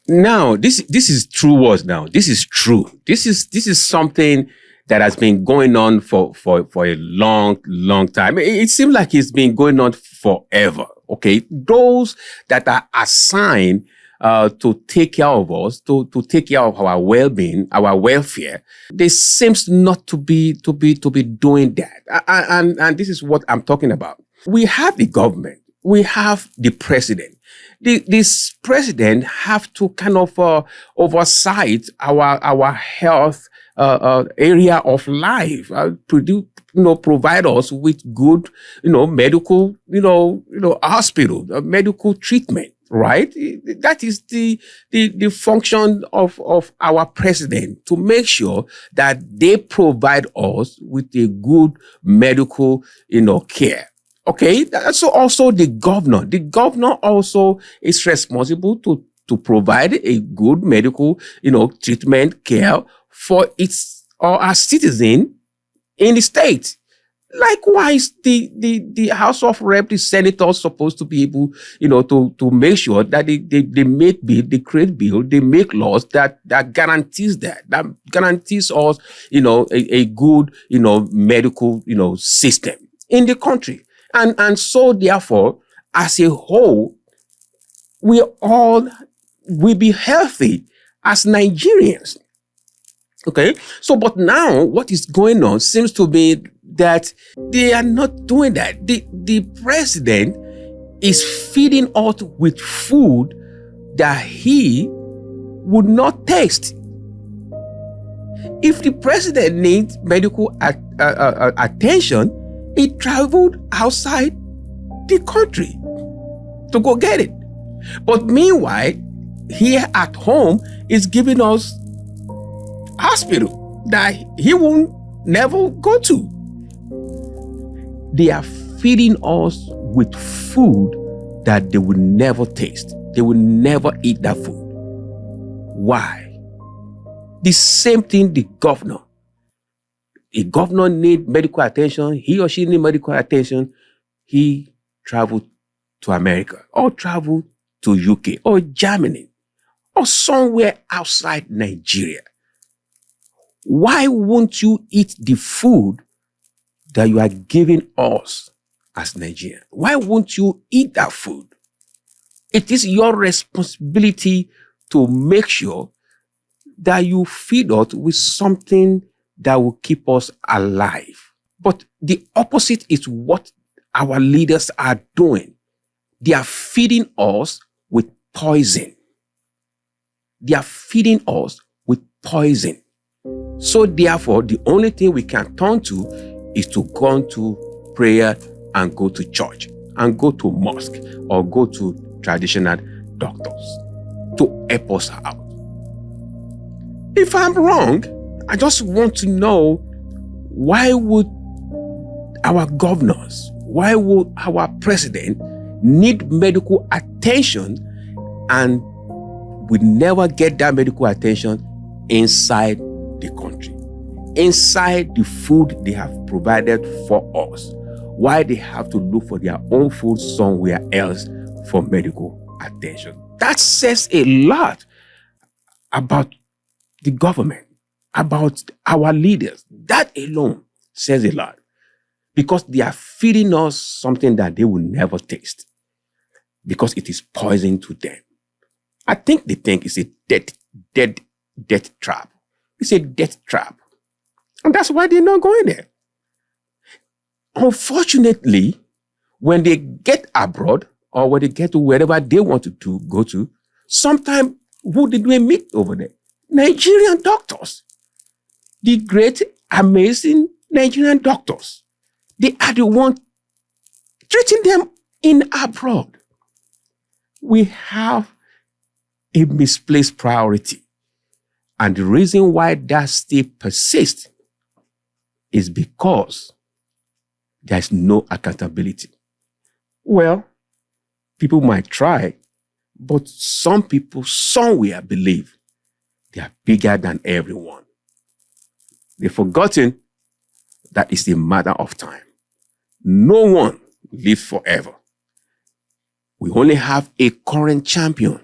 Now, this is true words now. This is true. This is something that has been going on for a long time. It seems like it's been going on forever. Okay. Those that are assigned to take care of us, to take care of our well-being, our welfare, they seems not to be doing that. And this is what I'm talking about. We have the government. We have the president. This president have to kind of oversight our health area of life, provide us with good, medical, hospital, medical treatment. Right? That is the function of our president, to make sure that they provide us with a good medical, care. Okay. So also the governor. The governor also is responsible to provide a good medical, treatment care for its or our citizen in the state. Likewise, the House of Rep, the senators supposed to be able, to make sure that they make bill, they create bill, they make laws that guarantees that guarantees us, a good, medical, system in the country. And so therefore, as a whole, we all will be healthy as Nigerians. Okay. So, but now what is going on seems to be that they are not doing that. The president is feeding us with food that he would not taste. If the president needs medical attention, he traveled outside the country to go get it. But meanwhile, here at home is giving us hospital that he will never go to. They are feeding us with food that they will never taste. They will never eat that food. Why? The same thing the governor. A governor need medical attention. He or she need medical attention. He traveled to America or traveled to UK or Germany or somewhere outside Nigeria. Why won't you eat the food that you are giving us as Nigerians? Why won't you eat that food? It is your responsibility to make sure that you feed us with something that will keep us alive. But the opposite is what our leaders are doing. They are feeding us with poison. They are feeding us with poison. So therefore, the only thing we can turn to is to go to prayer and go to church and go to mosque or go to traditional doctors to help us out. If I'm wrong, I just want to know, why would our governors, why would our president need medical attention and we never get that medical attention inside the country, inside the food they have provided for us? Why they have to look for their own food somewhere else for medical attention? That says a lot about the government, about our leaders. That alone says a lot, because they are feeding us something that they will never taste, because it is poison to them. I think they think it's a death trap. It's a death trap. And that's why they're not going there. Unfortunately, when they get abroad or when they get to wherever they want to go to, sometimes who did we meet over there? Nigerian doctors. The great, amazing Nigerian doctors. They are the ones treating them in abroad. We have a misplaced priority. And the reason why that still persists is because there's no accountability. Well, people might try, but some people somewhere believe they are bigger than everyone. They've forgotten that it's a matter of time. No one lives forever. We only have a current champion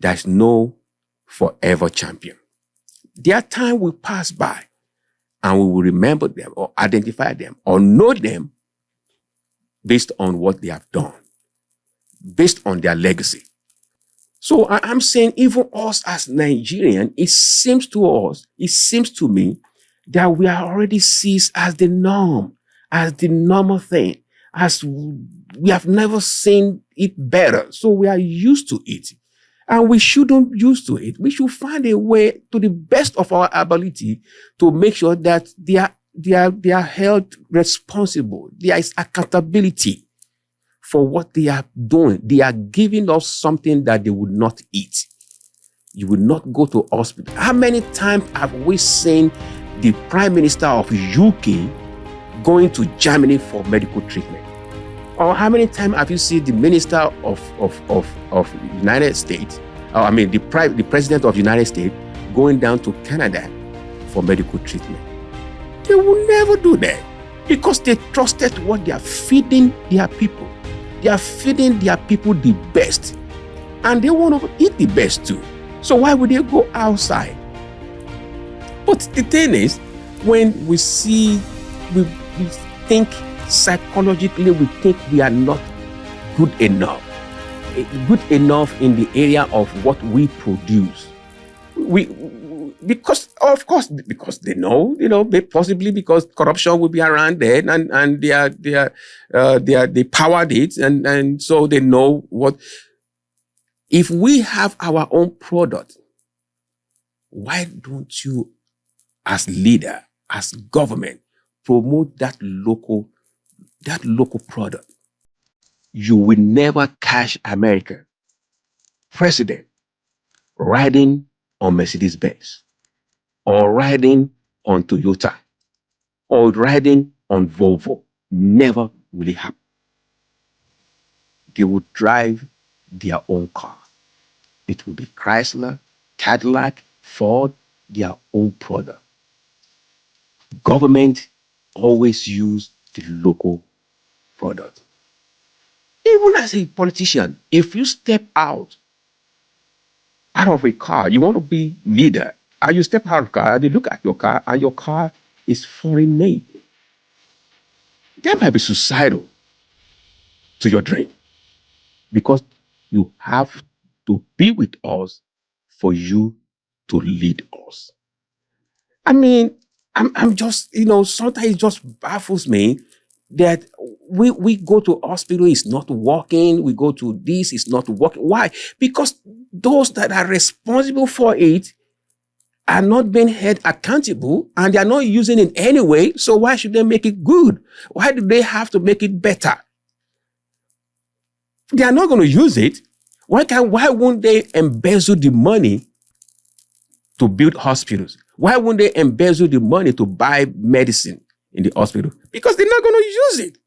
There's no forever champion. Their time will pass by and we will remember them or identify them or know them based on what they have done, based on their legacy. So I'm saying even us as Nigerian, it seems to me that we are already seized as the norm, as the normal thing, as we have never seen it better. So we are used to it. And we shouldn't used to it. We should find a way to the best of our ability to make sure that they are held responsible. There is accountability for what they are doing. They are giving us something that they would not eat. You will not go to hospital. How many times have we seen the Prime Minister of UK going to Germany for medical treatment? Or how many times have you seen the Minister of United States, the President of United States going down to Canada for medical treatment? They will never do that because they trusted what they are feeding their people. They are feeding their people the best and they want to eat the best too. So why would they go outside? But the thing is, when we think psychologically, we think we are not good enough in the area of what we produce. Because they know, possibly because corruption will be around there and they powered it and so they know what. If we have our own product, why don't you, as leader, as government, promote that local product? You will never catch America president riding on Mercedes-Benz or riding on Toyota or riding on Volvo. Never will it happen. They will drive their own car. It will be Chrysler, Cadillac, Ford, their own product. Government always use the local product. Even as a politician, if you step out of a car, you want to be leader, and you step out of the car, they look at your car, and your car is foreign made. That might be suicidal to your dream because you have to be with us for you to lead us. I mean, I'm just, sometimes it just baffles me that we go to hospital, it's not working. We go to this, it's not working. Why? Because those that are responsible for it are not being held accountable and they are not using it anyway. So why should they make it good? Why do they have to make it better? They are not going to use it. Why won't they embezzle the money to build hospitals? Why won't they embezzle the money to buy medicine in the hospital? Because they're not going to use it.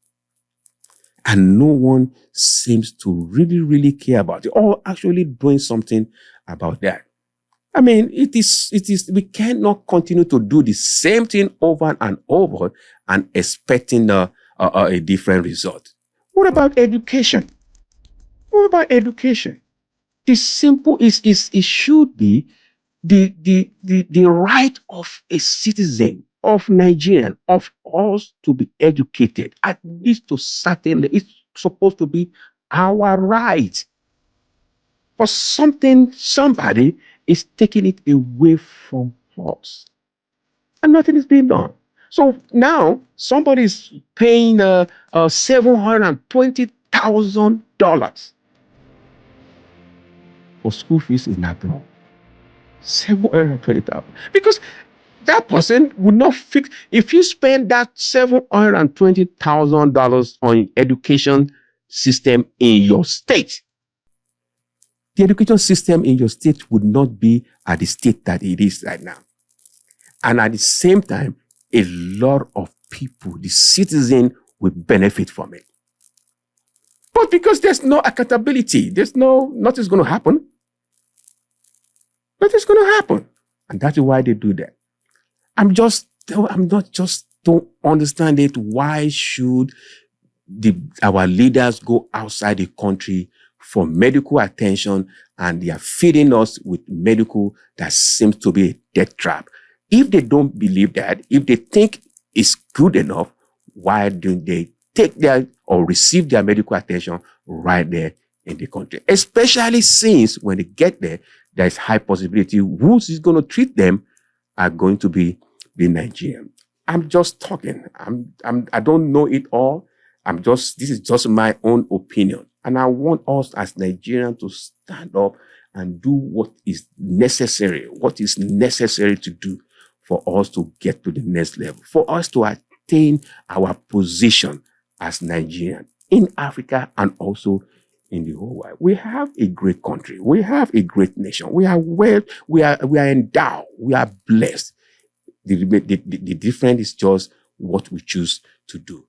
And no one seems to really, really care about it or actually doing something about that. I mean, it is, we cannot continue to do the same thing over and over and expecting a different result. What about education? What about education? The simple it should be the right of a citizen of Nigerian, of us to be educated, at least to certainly, it's supposed to be our right. For somebody is taking it away from us. And nothing is being done. So now somebody is paying $720,000 for school fees in abroad. $720,000. Because that person would not fix. If you spend that $720,000 on education system in your state, the education system in your state would not be at the state that it is right now. And at the same time, a lot of people, the citizen, will benefit from it. But because there's no accountability, nothing's going to happen. Nothing's going to happen. And that's why they do that. Don't understand it. Why should our leaders go outside the country for medical attention and they are feeding us with medical that seems to be a death trap. If they don't believe that, if they think it's good enough, why don't they take their or receive their medical attention right there in the country? Especially since when they get there, there's high possibility who's is going to treat them are going to be the Nigerian. I'm just talking. I don't know it all. This is just my own opinion. And I want us as Nigerians to stand up and do what is necessary to do for us to get to the next level, for us to attain our position as Nigerian in Africa and also in the whole world. We have a great country. We have a great nation. We are endowed. We are blessed. The difference is just what we choose to do.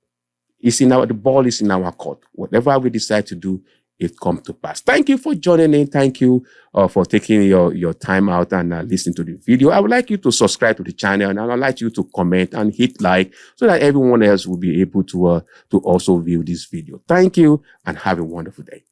The ball is in our court. Whatever we decide to do, it comes to pass. Thank you for joining in. Thank you for taking your time out and listening to the video. I would like you to subscribe to the channel, and I would like you to comment and hit like so that everyone else will be able to also view this video. Thank you and have a wonderful day.